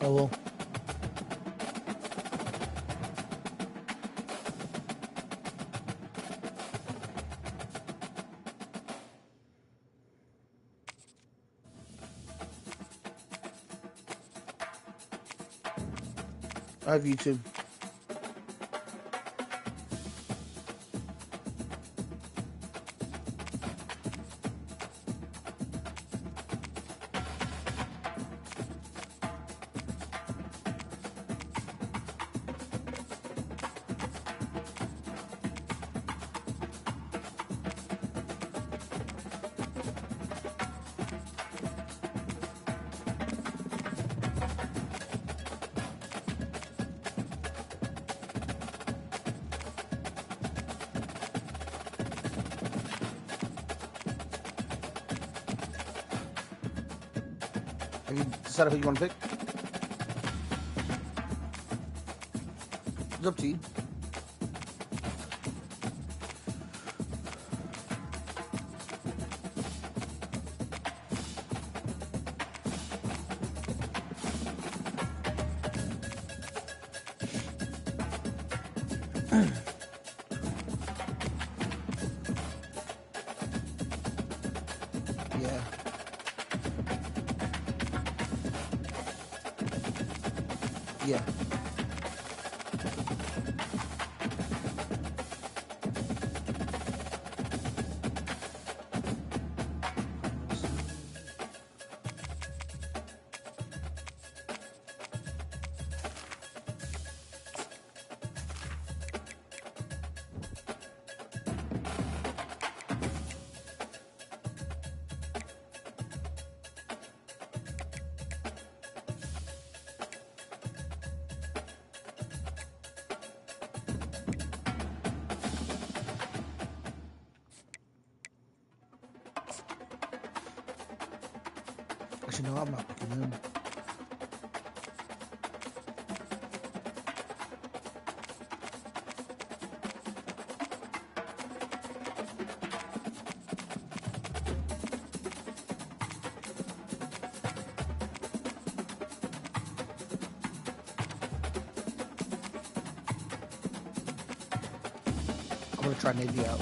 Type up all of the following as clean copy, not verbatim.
Oh well. I have YouTube. Have you decided who you want to pick? It's up to you. Yeah. Yeah. Actually, no, I'm not picking him. I'm gonna try Navy out.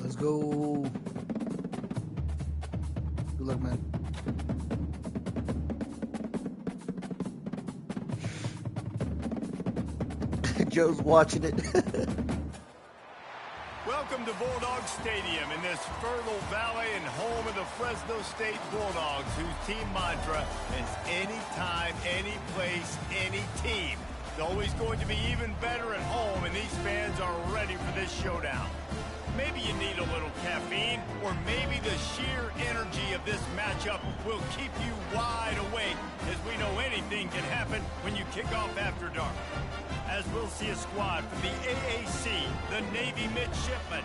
Let's go. Good luck, man. Joe's watching it. Welcome to Bulldog Stadium in this fertile valley and home of the Fresno State Bulldogs, whose team mantra is anytime, any place, any team. It's always going to be even better at home, and these fans are ready for this showdown. Maybe you need a little caffeine, or maybe the sheer energy of this matchup will keep you wide awake, as we know anything can happen when you kick off after dark. As we'll see a squad from the AAC, the Navy Midshipmen,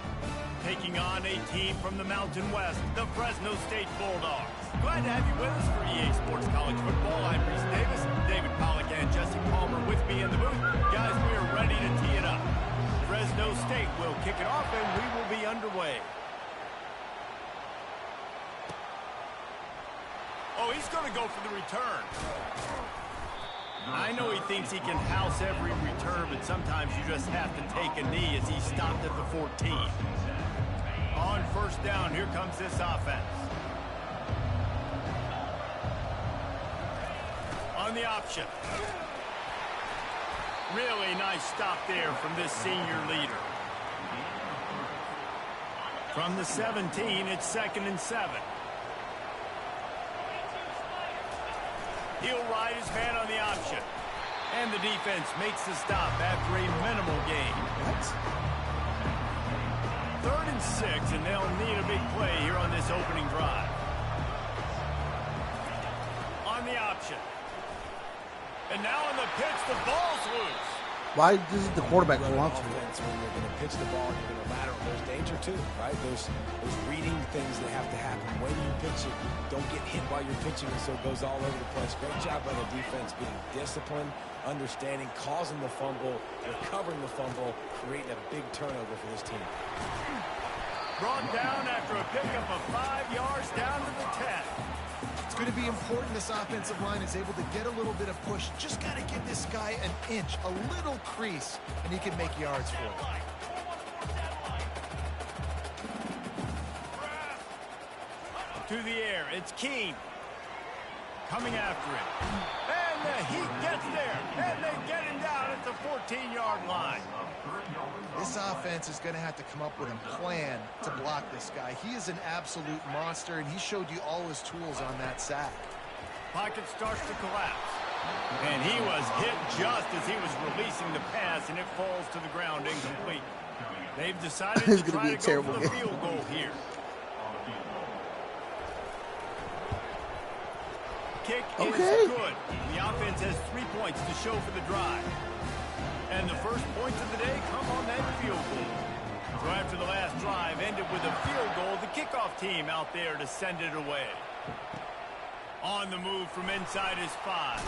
taking on a team from the Mountain West, the Fresno State Bulldogs. Glad to have you with us for EA Sports College Football. I'm Reese Davis, David Pollack and Jesse Palmer with me in the booth. Guys, we are ready to tee it up. Fresno State will kick it off, and we will be underway. Oh, he's going to go for the return. I know he thinks he can house every return, but sometimes you just have to take a knee as he stopped at the 14. On first down, here comes this offense. On the option. Really nice stop there from this senior leader. From the 17, it's 2nd and 7. He'll ride his man on the option. And the defense makes the stop after a minimal gain. 3rd and 6, and they'll need a big play here on this opening drive. option. And now on the pitch, the ball's loose. Why does the quarterback hold on to it? When you're going to pitch the ball and you're going to lateral, there's danger too, right? There's reading things that have to happen when you pitch it. Don't get hit while you're pitching it, so it goes all over the place. Great job by the defense being disciplined, understanding, causing the fumble, recovering the fumble, creating a big turnover for this team. Brought down after a pickup of 5 yards down to the 10. It's going to be important this offensive line is able to get a little bit of push. Just got to give this guy an inch, a little crease, and he can make yards for it. To the air, it's Keene. Coming after it. And the Heat gets there. And they get him down at the 14-yard line. This offense is going to have to come up with a plan to block this guy. He is an absolute monster, and he showed you all his tools on that sack. Pocket starts to collapse. And he was hit just as he was releasing the pass, and it falls to the ground incomplete. They've decided to try to go for the field goal here. Kick is good. The offense has 3 points to show for the drive. And the first points of the day come on that field goal. So after the last drive ended with a field goal, the kickoff team out there to send it away. On the move from inside his 5.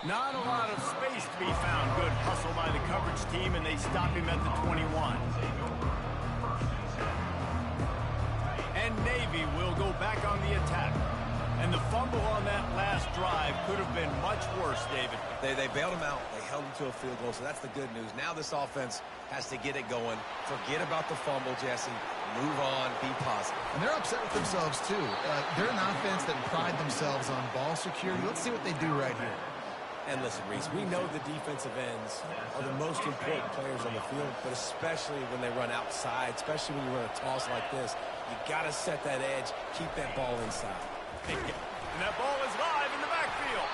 Not a lot of space to be found. Good hustle by the coverage team, and they stop him at the 21. And Navy will go back on the attack. And the fumble on that last drive could have been much worse, David. They bailed him out. They held him to a field goal, so that's the good news. Now this offense has to get it going. Forget about the fumble, Jesse. Move on. Be positive. And they're upset with themselves, too. They're an offense that pride themselves on ball security. Let's see what they do right here. And listen, Reese, we know the defensive ends are the most important players on the field, but especially when they run outside, especially when you run a toss like this, you got to set that edge, keep that ball inside. And that ball is live in the backfield.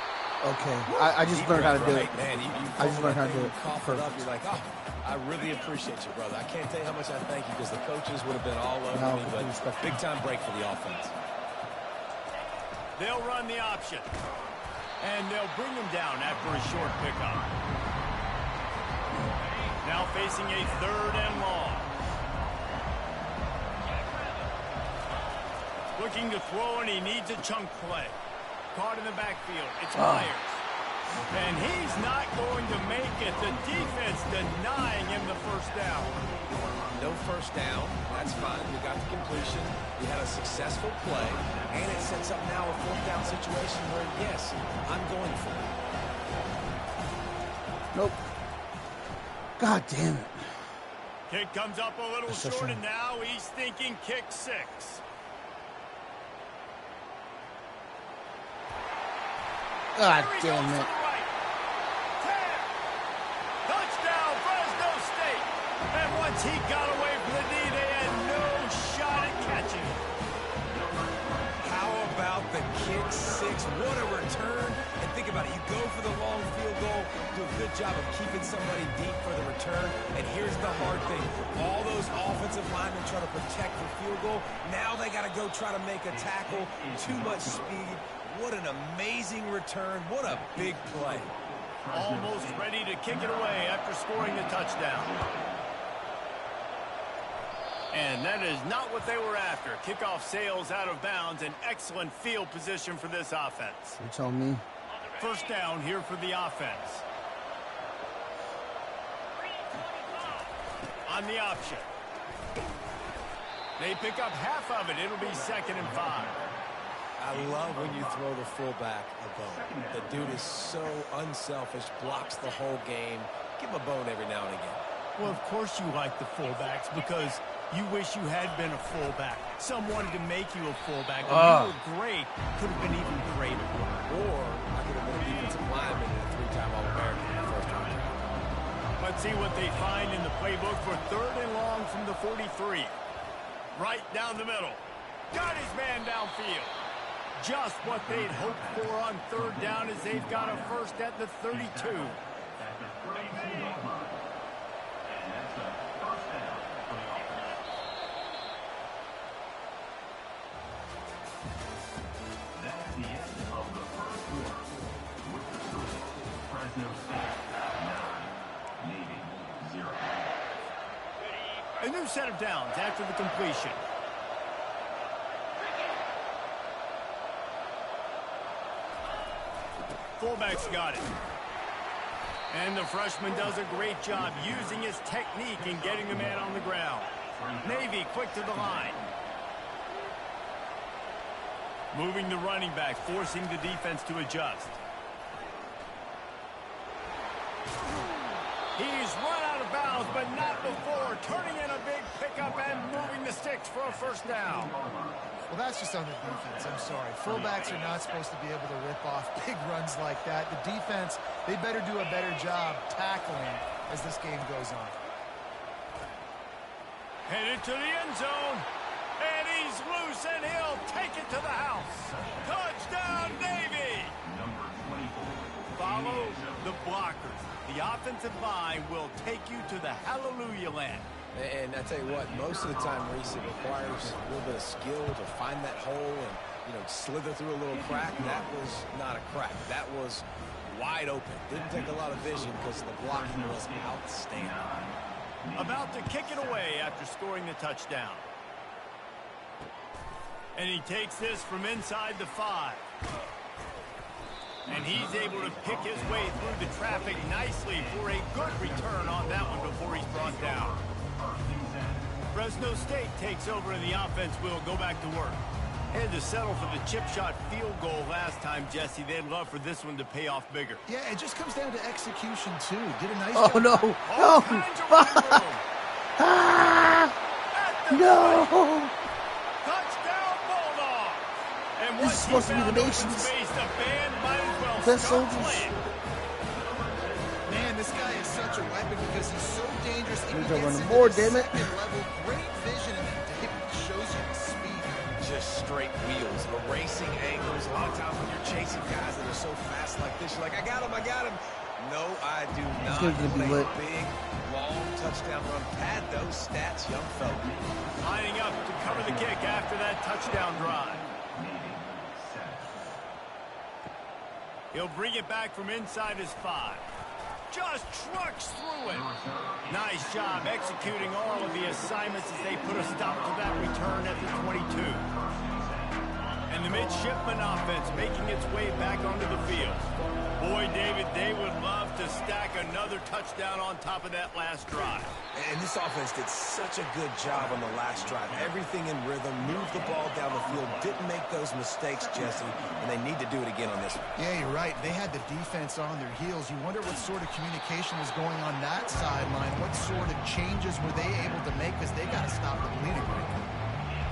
Okay, I just learned how to do it. Man, I just learned how to do it. Cough it up. You're like, oh, I really appreciate you, brother. I can't tell you how much I thank you because the coaches would have been all over me, but big-time break for the offense. They'll run the option. And they'll bring him down after a short pickup. Now facing a 3rd and long. Looking to throw, and he needs a chunk play. Caught in the backfield. It's Myers. And he's not going to make it. The defense denying him the first down. No first down. That's fine. We got the completion. We had a successful play. And it sets up now a 4th down situation where, yes, I'm going for it. Nope. God damn it. Kick comes up a little short, and now he's thinking kick 6. God damn it. Touchdown, Fresno State. And once he got away from the knee, they had no shot at catching it. How about the kick 6? What a return. And think about it. You go for the long field goal, do a good job of keeping somebody deep for the return. And here's the hard thing. All those offensive linemen trying to protect the field goal. Now they got to go try to make a tackle. Too much speed. What an amazing return. What a big play. Almost ready to kick it away after scoring the touchdown. And that is not what they were after. Kickoff sails out of bounds. An excellent field position for this offense. You tell me. First down here for the offense. On the option. They pick up half of it. It'll be 2nd and 5. I love when you throw the fullback a bone. The dude is so unselfish, blocks the whole game. Give him a bone every now and again. Well, of course you like the fullbacks because you wish you had been a fullback. Some wanted to make you a fullback. And you were great. Could have been even greater. Or I could have been a defensive lineman and a 3-time All-American in the first round. Let's see what they find in the playbook for 3rd and long from the 43. Right down the middle. Got his man downfield. Just what they'd hoped for on 3rd down as they've got a first at the 32. A new set of downs after the completion. Fullback's got it. And the freshman does a great job using his technique and getting the man on the ground. Navy quick to the line. Moving the running back, forcing the defense to adjust. He's run out of bounds, but not before. Turning in a big pickup and moving the sticks for a first down. Well, that's just on the defense. I'm sorry. Fullbacks are not supposed to be able to rip off big runs like that. The defense, they better do a better job tackling as this game goes on. Headed to the end zone. And he's loose, and he'll take it to the house. Touchdown, Navy! Follow the blockers. The offensive line will take you to the hallelujah land. And I tell you what, most of the time, Reese, it requires a little bit of skill to find that hole and, slither through a little crack. That was not a crack. That was wide open. Didn't take a lot of vision because the blocking was outstanding. About to kick it away after scoring the touchdown. And he takes this from inside the 5. And he's able to pick his way through the traffic nicely for a good return on that one before he's brought down. Fresno State takes over and the offense will go back to work. Had to settle for the chip shot field goal last time, Jesse. They'd love for this one to pay off bigger. Yeah, it just comes down to execution, too. Did a nice Oh, job. no. All No. kinds of running room. No. Touchdown, Bulldog. And This is supposed to be the nation's space, the band might as well best start soldiers. playing. Man, this guy is such a weapon because he's so dangerous. He He's gets running into more, the damn it. second level. Great vision, and then David shows you the speed. Just straight wheels, erasing angles. A lot of times when you're chasing guys that are so fast like this, you're like, I got him. No, I do not. This game's gonna be What a lit. big, long touchdown run. Pad those stats, young fella. Lining up to cover the kick after that touchdown drive. He'll bring it back from inside his 5. Just trucks through it. Nice job executing all of the assignments as they put a stop to that return at the 22. And the midshipman offense making its way back onto the field. Boy, David, they would love to stack another touchdown on top of that last drive. And this offense did such a good job on the last drive. Everything in rhythm, moved the ball down the field, didn't make those mistakes, Jesse, and they need to do it again on this one. Yeah, you're right. They had the defense on their heels. You wonder what sort of communication was going on that sideline. What sort of changes were they able to make because they got to stop the bleeding right now.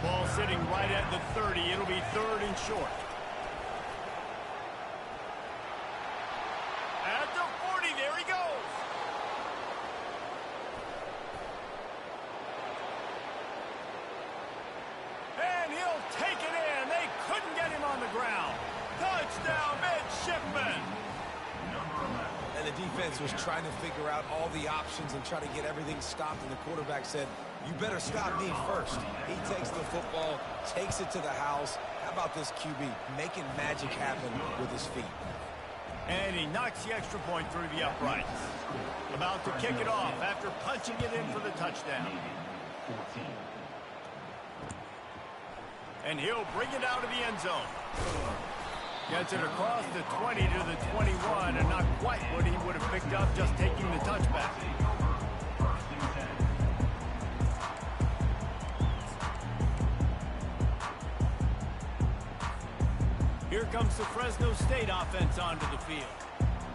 Ball sitting right at the 30. It'll be 3rd and short. At the 40, there he goes. And he'll take it in. They couldn't get him on the ground. Touchdown, midshipman. And the defense was trying to figure out all the options and try to get everything stopped, and the quarterback said, you better stop me first. He takes the football, takes it to the house. How about this QB making magic happen with his feet? And he knocks the extra point through the uprights. About to kick it off after punching it in for the touchdown. And he'll bring it out of the end zone. Gets it across the 20 to the 21, and not quite what he would have picked up just taking the touchback. Here comes the Fresno State offense onto the field.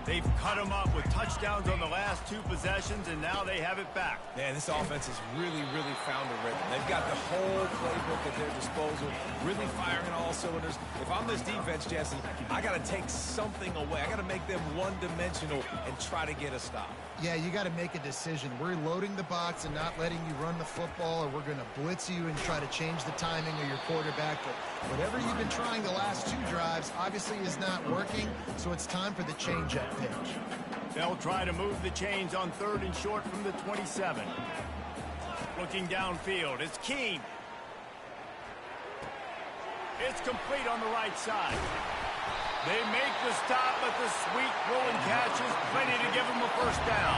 They've cut them up with touchdowns on the last 2 possessions, and now they have it back. Man, this offense has really found a rhythm. They've got the whole playbook at their disposal, really firing on all cylinders. If I'm this defense, Jesse, I got to take something away. I got to make them one-dimensional and try to get a stop. Yeah, you got to make a decision. We're loading the box and not letting you run the football, or we're going to blitz you and try to change the timing of your quarterback. But whatever you've been trying the last 2 drives obviously is not working, so it's time for the change-up pitch. They'll try to move the chains on 3rd and short from the 27. Looking downfield, it's Keene. It's complete on the right side. They make the stop, but the sweet rolling catch is plenty to give them a first down.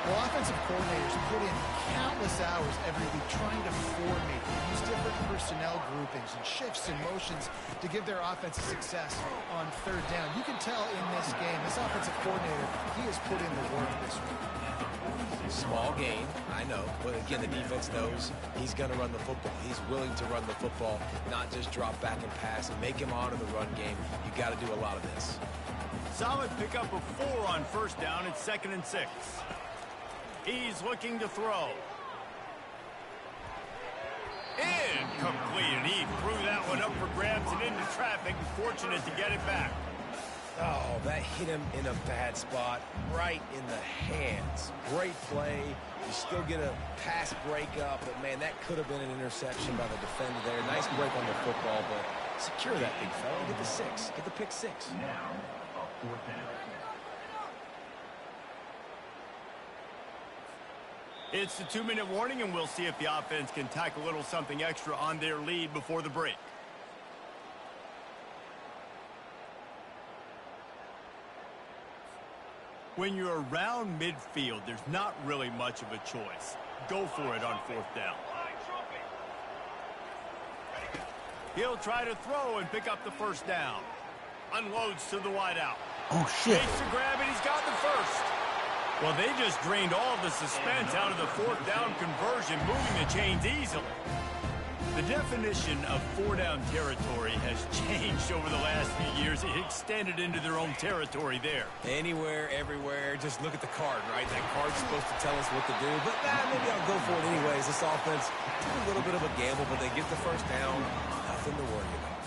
Well, offensive coordinators put in countless hours every week trying to formate, use different personnel groupings and shifts and motions to give their offense success on third down. You can tell in this game, this offensive coordinator, he has put in the work this week. Small gain, I know, but again, the defense knows he's going to run the football. He's willing to run the football, not just drop back and pass and make him honor the run game. You got to do a lot of this. Solid pickup of 4 on first down. It's 2nd and 6. He's looking to throw. Incomplete, and he threw that one up for grabs and into traffic. Fortunate to get it back. Oh, that hit him in a bad spot, right in the hands. Great play. You still get a pass breakup, but, man, that could have been an interception by the defender there. Nice break on the football, but secure that big fella. Get the 6. Get the pick 6. It's the 2-minute warning, and we'll see if the offense can tack a little something extra on their lead before the break. When you're around midfield, there's not really much of a choice. Go for it on 4th down. He'll try to throw and pick up the first down. Unloads to the wideout. Oh, shit. Makes the grab, and he's got the first. Well, they just drained all the suspense out of the 4th down conversion, moving the chains easily. The definition of 4-down territory has changed over the last few years. It extended into their own territory there. Anywhere, everywhere. Just look at the card, right? That card's supposed to tell us what to do. But maybe I'll go for it anyways. This offense took a little bit of a gamble, but they get the first down. Nothing to worry about.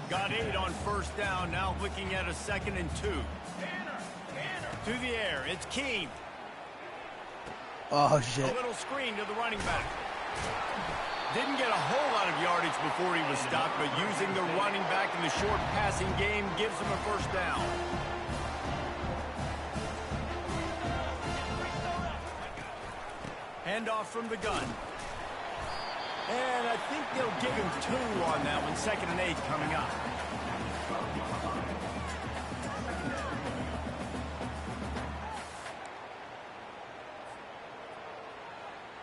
Got 8 on first down. Now looking at a 2nd and 2. To the air, it's Keene. Oh, shit. A little screen to the running back. Didn't get a whole lot of yardage before he was stopped, but using the running back in the short passing game gives him a first down. Handoff from the gun. And I think they'll give him 2 on that one. 2nd and 8 coming up.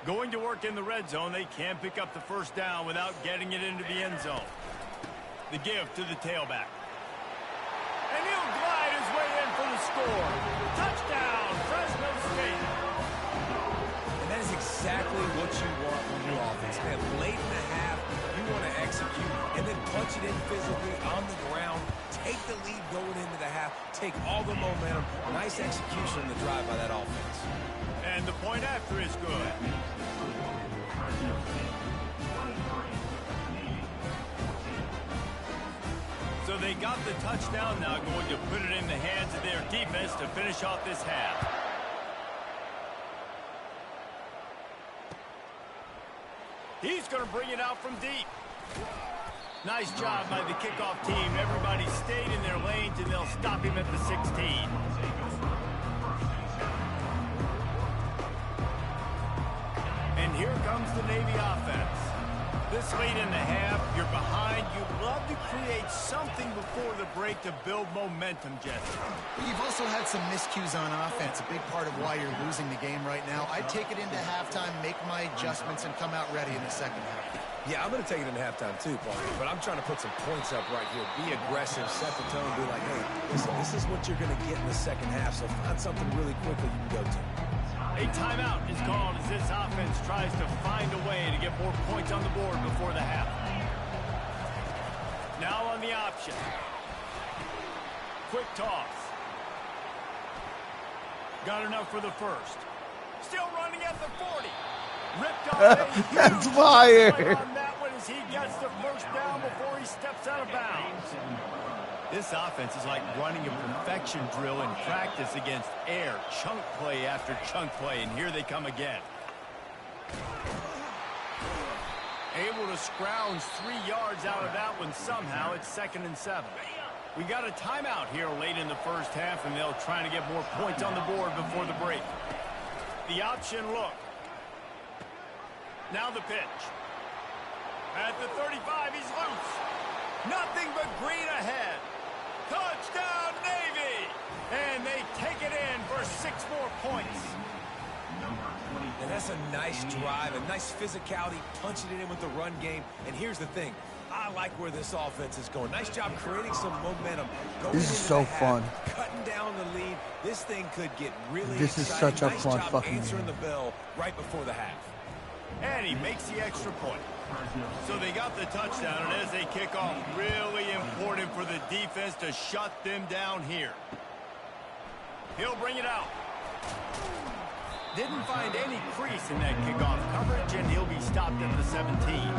Going to work in the red zone. They can't pick up the first down without getting it into the end zone. The give to the tailback. And he'll glide his way in for the score. Touchdown, Fresno State. And that is exactly what you want from your offense. Man, late in the half, you want to execute and then punch it in physically on the ground. Take the lead going into the half. Take all the momentum. Nice execution on the drive by that offense. And the point after is good. So they got the touchdown, now going to put it in the hands of their defense to finish off this half. He's going to bring it out from deep. Nice job by the kickoff team. Everybody stayed in their lanes, and they'll stop him at the 16. And here comes the Navy offense. This late in the half, you're behind. You'd love to create something before the break to build momentum, Jesse. You've also had some miscues on offense, a big part of why you're losing the game right now. I'd take it into halftime, make my adjustments, and come out ready in the second half. Yeah, I'm going to take it into halftime too, Paul. But I'm trying to put some points up right here. Be aggressive, set the tone, be like, hey, listen, this is what you're going to get in the second half, so find something really quickly you can go to. A timeout is called as this offense tries to find a way to get more points on the board before the half. Now on the option. Quick toss. Got enough for the first. Still running at the 40. Ripped off. That's fire. On that one as he gets the first down before he steps out of bounds. This offense is like running a perfection drill in practice against air. Chunk play after chunk play, and here they come again. Able to scrounge 3 yards out of that one somehow. It's 2nd and 7. We got a timeout here late in the first half, and they'll try to get more points on the board before the break. The option look. Now the pitch. At the 35, he's loose. Nothing but green ahead. Touchdown, Navy! And they take it in for 6 more points. And that's a nice drive, a nice physicality, punching it in with the run game. And here's the thing. I like where this offense is going. Nice job creating some momentum. This is so fun. Cutting down the lead. This thing could get really This is exciting. such a nice fun job fucking answering game. the bell right before the half. And he makes the extra point. So they got the touchdown, and as they kick off, really important for the defense to shut them down here. He'll bring it out. Didn't find any crease in that kickoff coverage, and he'll be stopped at the 17.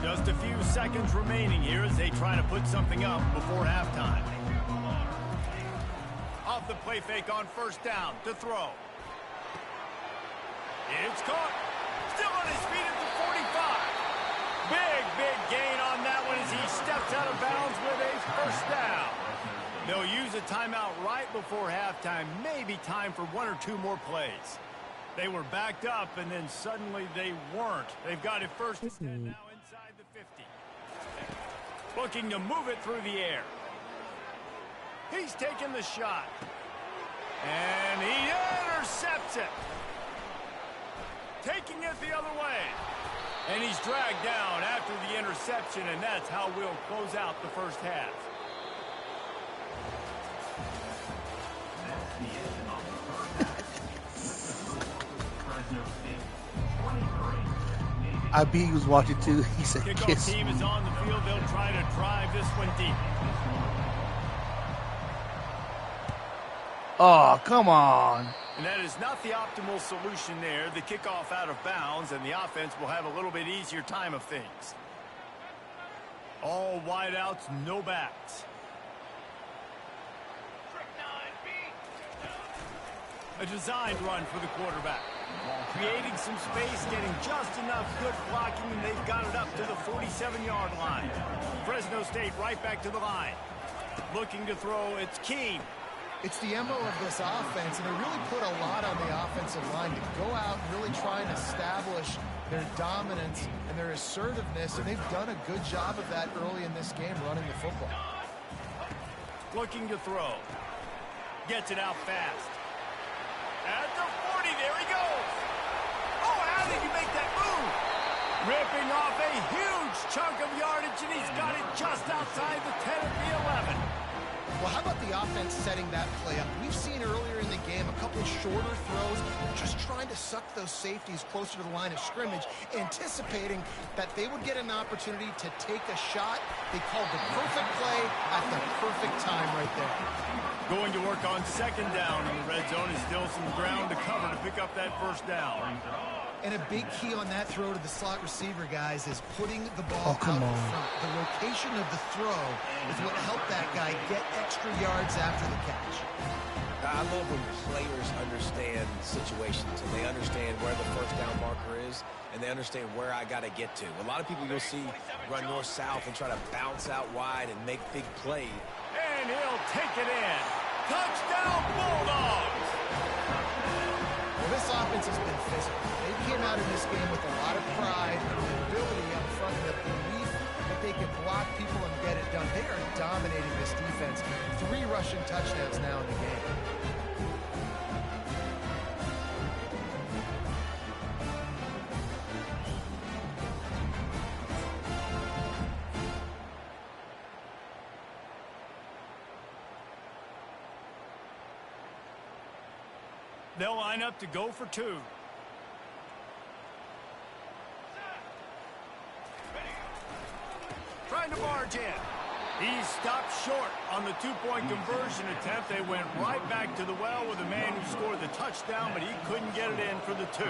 Just a few seconds remaining here as they try to put something up before halftime. Off the play fake on first down to throw. It's caught. Still on his feet at the 45. Big gain on that one as he steps out of bounds with a first down. They'll use a timeout right before halftime. Maybe time for 1 or 2 more plays. They were backed up, and then suddenly they weren't. They've got it first and 10 now inside the 50. Looking to move it through the air. He's taking the shot. And he intercepts it. Taking it the other way. And he's dragged down after the interception, and that's how we'll close out the first half. I bet he was watching too. He said, Kickoff kiss team me. is on the field. They'll try to drive this one deep. Oh, come on. And that is not the optimal solution there. The kickoff out of bounds, and the offense will have a little bit easier time of things. All wideouts, no backs. A designed run for the quarterback. Creating some space, getting just enough good blocking, and they've got it up to the 47-yard line. Fresno State right back to the line. Looking to throw, it's Keene. It's the MO of this offense, and they really put a lot on the offensive line to go out and really try and establish their dominance and their assertiveness, and they've done a good job of that early in this game running the football. Looking to throw. Gets it out fast. At the 40, there he goes. Oh, how did you make that move? Ripping off a huge chunk of yardage, and he's got it just outside the 10 of the 11. Well, how about the offense setting that play up? We've seen earlier in the game a couple shorter throws, just trying to suck those safeties closer to the line of scrimmage, anticipating that they would get an opportunity to take a shot. They called the perfect play at the perfect time right there. Going to work on second down in the red zone is still some ground to cover to pick up that first down. And a big key on that throw to the slot receiver, guys, is putting the ball out in front. The location of the throw is what helped that guy get extra yards after the catch. I love when players understand situations and they understand where the first down marker is and they understand where I got to get to. A lot of people you'll see run north-south and try to bounce out wide and make big plays. And he'll take it in. Touchdown, Bulldogs! Well, this offense has been physical. They came out of this game with a lot of pride and the ability up front and the belief that they can block people and get it done. They are dominating this defense. 3 rushing touchdowns now in the game. They'll line up to go for 2. Trying to barge in. He stopped short on the 2-point conversion attempt. They went right back to the well with the man who scored the touchdown, but he couldn't get it in for the 2.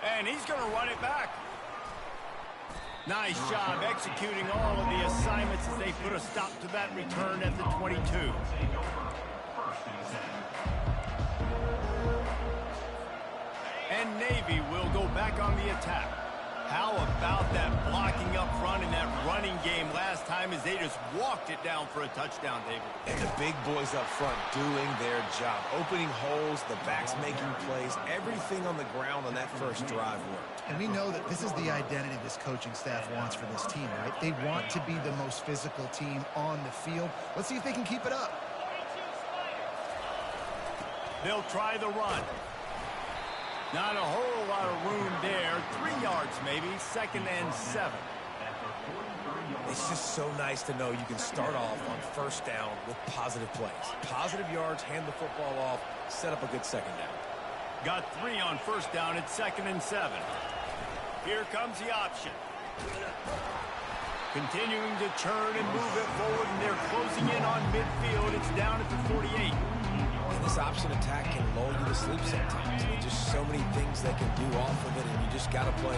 And he's going to run it back. Nice job executing all of the assignments as they put a stop to that return at the 22. And Navy will go back on the attack. How about that blocking up front in that running game last time as they just walked it down for a touchdown, David? And the big boys up front doing their job. Opening holes, the backs making plays. Everything on the ground on that first drive worked. And we know that this is the identity this coaching staff wants for this team, right? They want to be the most physical team on the field. Let's see if they can keep it up. They'll try the run. Not a whole lot of room there. 3 yards maybe. 2nd and 7. It's just so nice to know you can start off on first down with positive plays. Positive yards, hand the football off, set up a good second down. Got 3 on first down at 2nd and 7. Here comes the option. Continuing to turn and move it forward, and they're closing in on midfield. It's down at the 48. And this option attack can lull you to sleep sometimes. There's just so many things they can do off of it, and you just got to play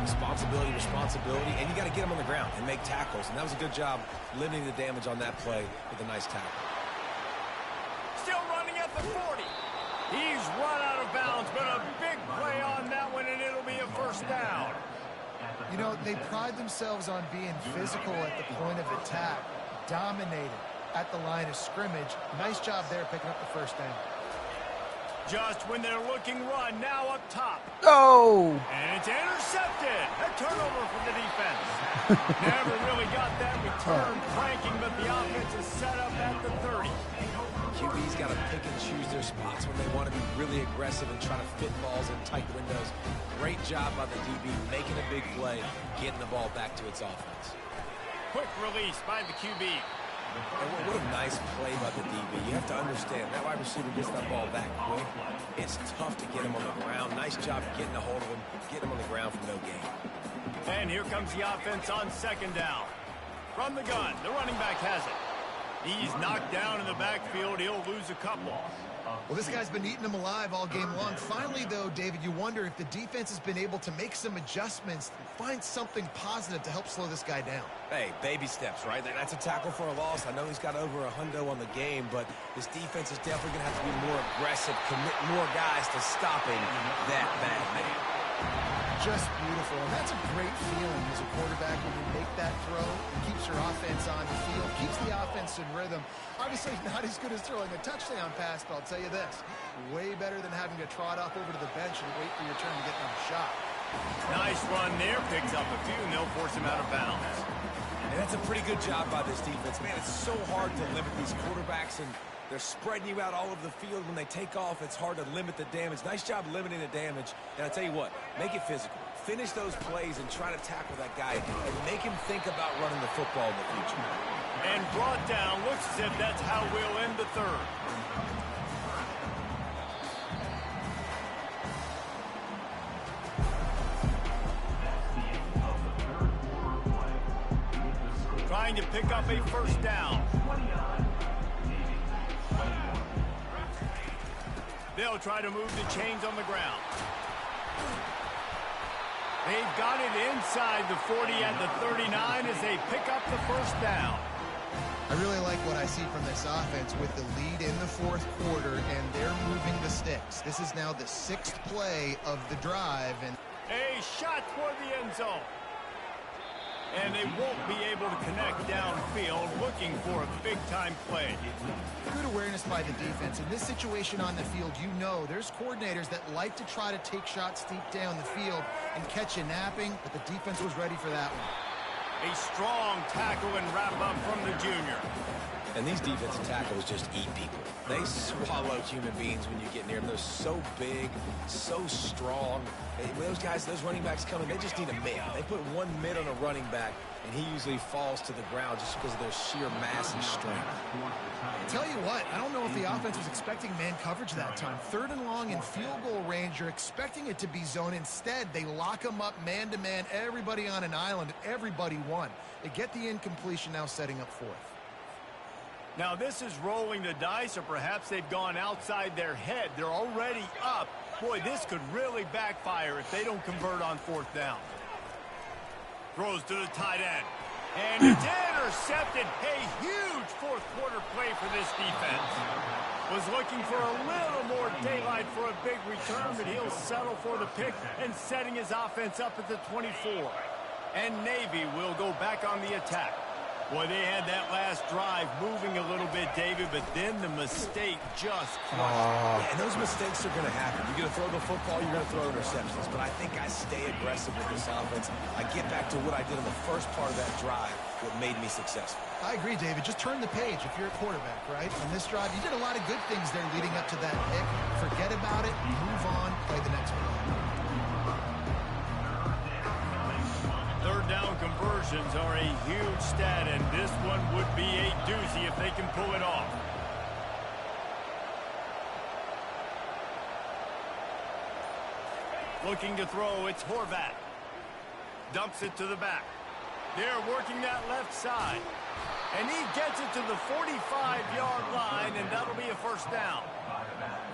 responsibility, and you got to get them on the ground and make tackles. And that was a good job limiting the damage on that play with a nice tackle. Still running at the 40. He's run out of bounds, but a big play on that one, and it'll be a first down. You know, they pride themselves on being physical at the point of attack, dominated at the line of scrimmage. Nice job there picking up the first down. Just when they're looking run, now up top. Oh! And it's intercepted. A turnover for the defense. Never really got that return cranking, but the offense is set up at the 30. QB's got to pick and choose their spots when they want to be really aggressive and try to fit balls in tight windows. Great job by the DB making a big play, getting the ball back to its offense. Quick release by the QB. And what a nice play by the DB. You have to understand, that wide receiver gets that ball back quick. It's tough to get him on the ground. Nice job getting a hold of him, getting him on the ground for no gain. And here comes the offense on 2nd down. From the gun, the running back has it. He's knocked down in the backfield. He'll lose a couple. Well, this guy's been eating them alive all game long. Finally, though, David, you wonder if the defense has been able to make some adjustments, find something positive to help slow this guy down. Hey, baby steps, right? That's a tackle for a loss. I know he's got over $100 on the game, but this defense is definitely going to have to be more aggressive, commit more guys to stopping that bad man. Just beautiful, and that's a great feeling as a quarterback when you make that throw. It keeps your offense on the field, keeps the offense in rhythm. Obviously not as good as throwing a touchdown pass, but I'll tell you this, way better than having to trot off over to the bench and wait for your turn to get another shot. Nice run there, picks up a few, and they'll force him out of bounds. And that's a pretty good job by this defense. Man, it's so hard to limit these quarterbacks, and they're spreading you out all over the field. When they take off, it's hard to limit the damage. Nice job limiting the damage. And I tell you what, make it physical. Finish those plays and try to tackle that guy and make him think about running the football in the future. And brought down. Looks as if that's how we'll end the 3rd. Trying to pick up a first down. They'll try to move the chains on the ground. They've got it inside the 40 at the 39 as they pick up the first down. I really like what I see from this offense with the lead in the 4th quarter, and they're moving the sticks. This is now the 6th play of the drive. And a shot toward the end zone. And they won't be able to connect downfield, looking for a big-time play. Good awareness by the defense. In this situation on the field, you know there's coordinators that like to try to take shots deep down the field and catch you napping, but the defense was ready for that one. A strong tackle and wrap-up from the junior. And these defensive tackles just eat people. They swallow human beings when you get near them. They're so big, so strong. When those guys, those running backs come in, they just need a mid. They put one mid on a running back, and he usually falls to the ground just because of their sheer mass and strength. Tell you what, I don't know if the offense was expecting man coverage that time. 3rd and long in field goal range, you're expecting it to be zone. Instead, they lock them up man-to-man, everybody on an island, and everybody won. They get the incompletion, now setting up 4th. Now this is rolling the dice, or perhaps they've gone outside their head. They're already up. Boy, this could really backfire if they don't convert on 4th down. Throws to the tight end. And it's intercepted. A huge 4th quarter play for this defense. Was looking for a little more daylight for a big return, but he'll settle for the pick and setting his offense up at the 24. And Navy will go back on the attack. Boy, they had that last drive moving a little bit, David, but then the mistake just crushed it. Yeah, and those mistakes are going to happen. You're going to throw the football, you're going to throw interceptions. But I think I stay aggressive with this offense. I get back to what I did in the first part of that drive, what made me successful. I agree, David. Just turn the page if you're a quarterback, right? On this drive, you did a lot of good things there leading up to that pick. Forget about it, move on, play the next play. Third down conversions are a huge stat, and this one would be a doozy if they can pull it off. Looking to throw, it's Horvat. Dumps it to the back. They're working that left side. And he gets it to the 45-yard line, and that'll be a first down.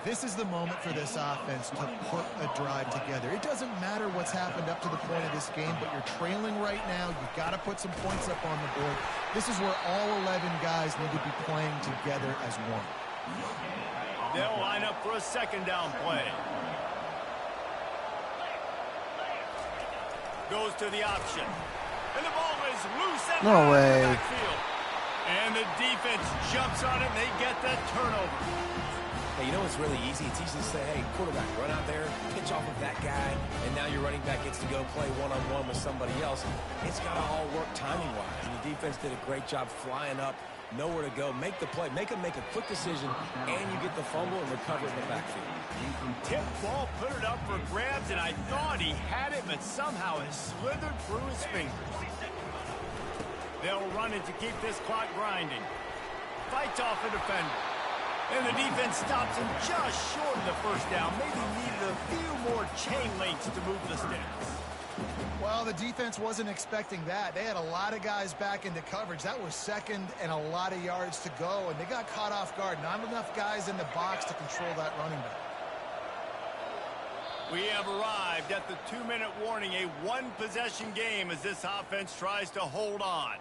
This is the moment for this offense to put a drive together. It doesn't matter what's happened up to the point of this game, but you're trailing right now. You've got to put some points up on the board. This is where all 11 guys need to be playing together as one. They'll line up for a second down play. Goes to the option. And the ball is loose and No way. backfield. And the defense jumps on it, and they get that turnover. Hey, you know what's really easy? It's easy to say, hey, quarterback, run out there, pitch off of that guy, and now your running back gets to go play one-on-one with somebody else. It's got to all work timing-wise. And the defense did a great job flying up, nowhere to go, make the play, make a quick decision, and you get the fumble and recover in the backfield. Tip ball, put it up for grabs, and I thought he had it, but somehow it slithered through his fingers. They'll run it to keep this clock grinding. Fights off a defender. And the defense stops him just short of the first down. Maybe needed a few more chain links to move the sticks. Well, the defense wasn't expecting that. They had a lot of guys back into coverage. That was second and a lot of yards to go, and they got caught off guard. Not enough guys in the box to control that running back. We have arrived at the 2-minute warning, a one-possession game as this offense tries to hold on.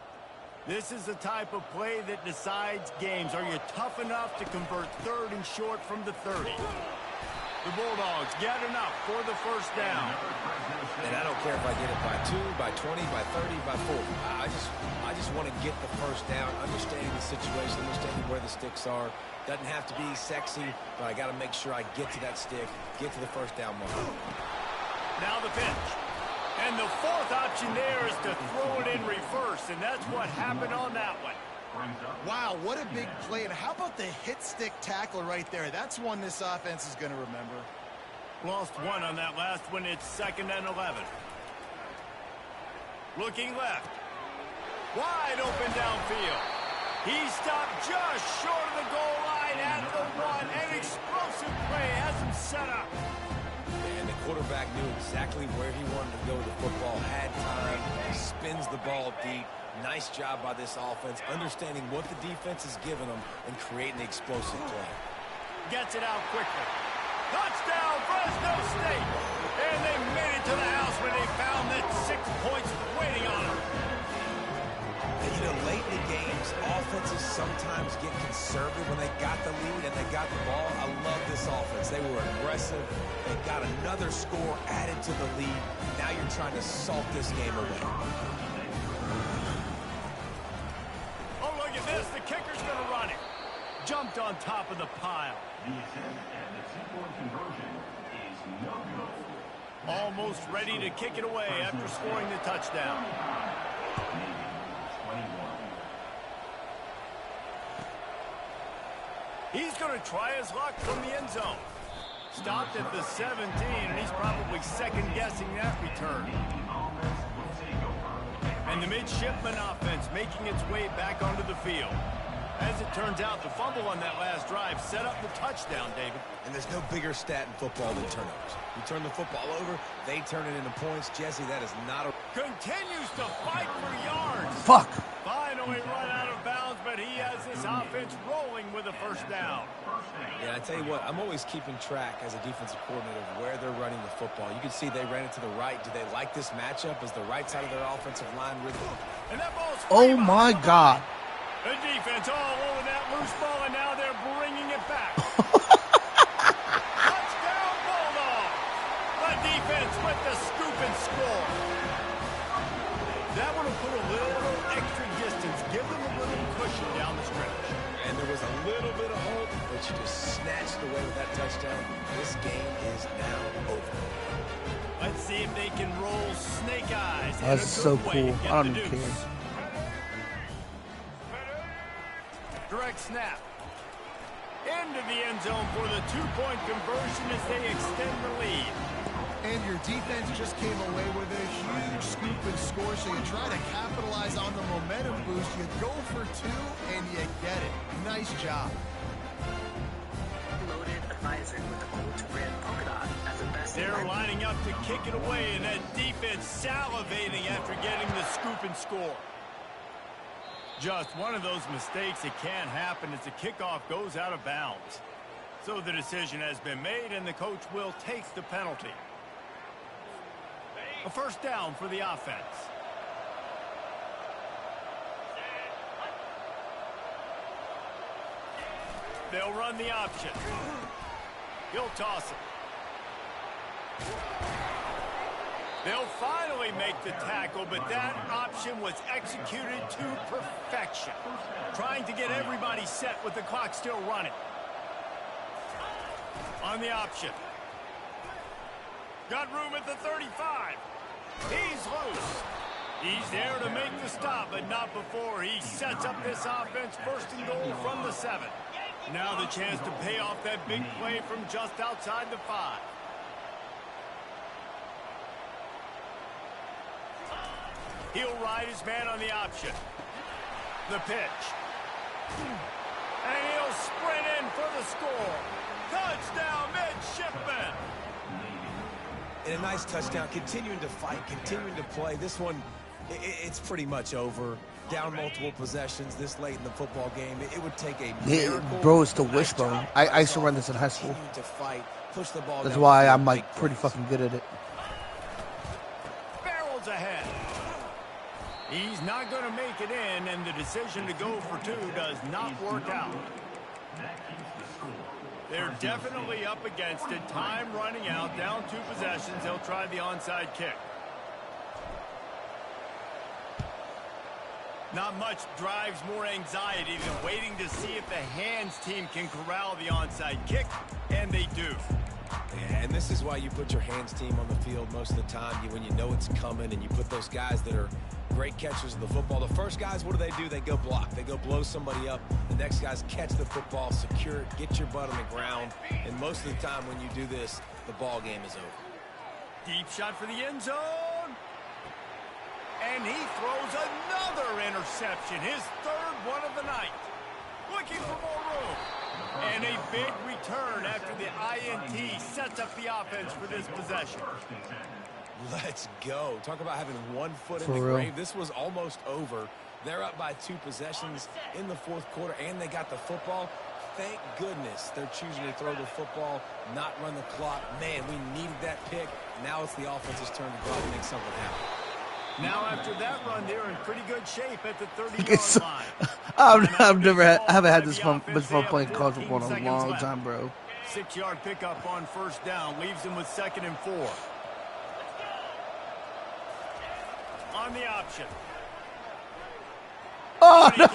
This is the type of play that decides games. Are you tough enough to convert third and short from the 30? The Bulldogs get enough for the first down. And I don't care if I get it by 2, by 20, by 30, by 40. I just want to get the first down, understanding the situation, understanding where the sticks are. Doesn't have to be sexy, but I got to make sure I get to that stick, get to the first down mark. Now the pitch. And the fourth option there is to throw it in reverse, and that's what happened on that one. Wow, what a big play. And how about the hit stick tackle right there? That's one this offense is going to remember. Lost one on that last one. It's 2nd and 11. Looking left. Wide open downfield. He stopped just short of the goal line at the 1. An explosive play has him set up. And the quarterback knew exactly where he wanted to go with the football, had time, spins the ball deep. Nice job by this offense, understanding what the defense is giving them and creating the explosive play. Gets it out quickly. Touchdown, Fresno State! And they made it to the house when they found that 6 points waiting on them. And you know, late in the games, offenses sometimes get conservative when they got the lead and they got the ball. I love this offense. They were aggressive. They got another score added to the lead. Now you're trying to salt this game away. Oh, look at this. The kicker's going to run it. Jumped on top of the pile. Almost ready to kick it away after scoring the touchdown. He's going to try his luck from the end zone. Stopped at the 17, and he's probably second-guessing that return. And the midshipman offense making its way back onto the field. As it turns out, the fumble on that last drive set up the touchdown, David. And there's no bigger stat in football than turnovers. You turn the football over, they turn it into points. Jesse, that is not a... Continues to fight for yards. Fuck. Finally run out of bounds, but he has this offense rolling with a first down. Yeah, I tell you what, I'm always keeping track as a defensive coordinator of where they're running the football. You can see they ran it to the right. Do they like this matchup? Is the right side of their offensive line really... And that ball's Oh my God. The defense all over that loose ball, and now they're bringing it back. Touchdown, Bulldog. The defense with the scoop and score. That would have put a little extra distance, give them a little cushion down the stretch. And there was a little bit of hope, but you just snatched away with that touchdown. This game is now over. Let's see if they can roll snake eyes. That's so cool. I don't even care. Direct snap. Into the end zone for the two-point conversion as they extend the lead. And your defense just came away with a huge scoop and score, so you try to capitalize on the momentum boost. You go for two, and you get it. Nice job. Loaded advisor with the gold red polka dot as the best. They're lining up to kick it away, and that defense salivating after getting the scoop and score. Just one of those mistakes that can happen as the kickoff goes out of bounds. So the decision has been made, and the coach will take the penalty. A first down for the offense. They'll run the option. He'll toss it. They'll finally make the tackle, but that option was executed to perfection. Trying to get everybody set with the clock still running. On the option. Got room at the 35. He's loose. He's there to make the stop, but not before he sets up this offense first and goal from the 7. Now the chance to pay off that big play from just outside the 5. He'll ride his man on the option. The pitch. And he'll sprint in for the score. Touchdown, midshipman. And a nice touchdown, continuing to fight, continuing to play. This one, it's pretty much over. Down multiple possessions this late in the football game. It would take a miracle. Bro, it's the wishbone. I used to run this in high school. To fight, push the ball. That's why I'm like pretty fucking good at it. Barrels ahead. He's not going to make it in, and the decision to go for two does not work out. They're definitely up against it. Time running out. Down 2 possessions. They'll try the onside kick. Not much drives more anxiety than waiting to see if the hands team can corral the onside kick, and they do. Yeah, and this is why you put your hands team on the field most of the time when you know it's coming, and you put those guys that are great catchers of the football. The first guys, what do? They go block. They go blow somebody up. The next guys catch the football, secure it, get your butt on the ground. And most of the time when you do this, the ball game is over. Deep shot for the end zone. And he throws another interception, his 3rd one of the night. Looking for more room. And a big return after the INT sets up the offense for this possession. Let's go. Talk about having one foot in the grave. This was almost over. They're up by 2 possessions in the 4th quarter, and they got the football. Thank goodness they're choosing to throw the football, not run the clock. Man, we needed that pick. Now it's the offense's turn to go out and make something happen. Now after that run, they're in pretty good shape at the 30-yard line. I haven't had this much fun playing college football in a long time, bro. 6-yard pickup on first down leaves them with 2nd and 4. On the option. Oh no!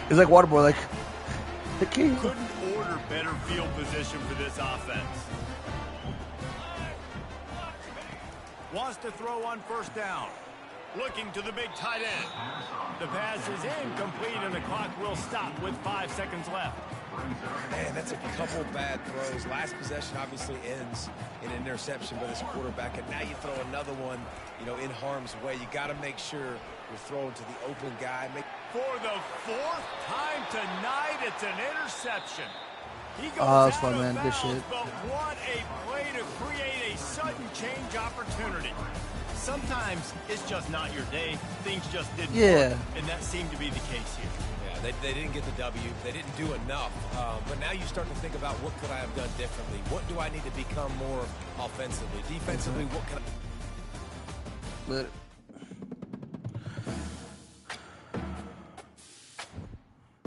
It's like waterboy, like the king. Couldn't order better field position for this offense. Wants to throw on first down. Looking to the big tight end. The pass is incomplete, and the clock will stop with 5 seconds left. Man, that's a couple bad throws. Last possession obviously ends in an interception by this quarterback, and now you throw another one, in harm's way. You got to make sure you're throwing to the open guy. For the 4th time tonight, it's an interception. He goes that's out fun, of man. Good bounds, shit. but what a play to create a sudden change opportunity. Sometimes it's just not your day. Things just didn't work, and that seemed to be the case here. Yeah, they didn't get the W. They didn't do enough. But now you start to think about, what could I have done differently? What do I need to become more offensively? Defensively, what can I... Later.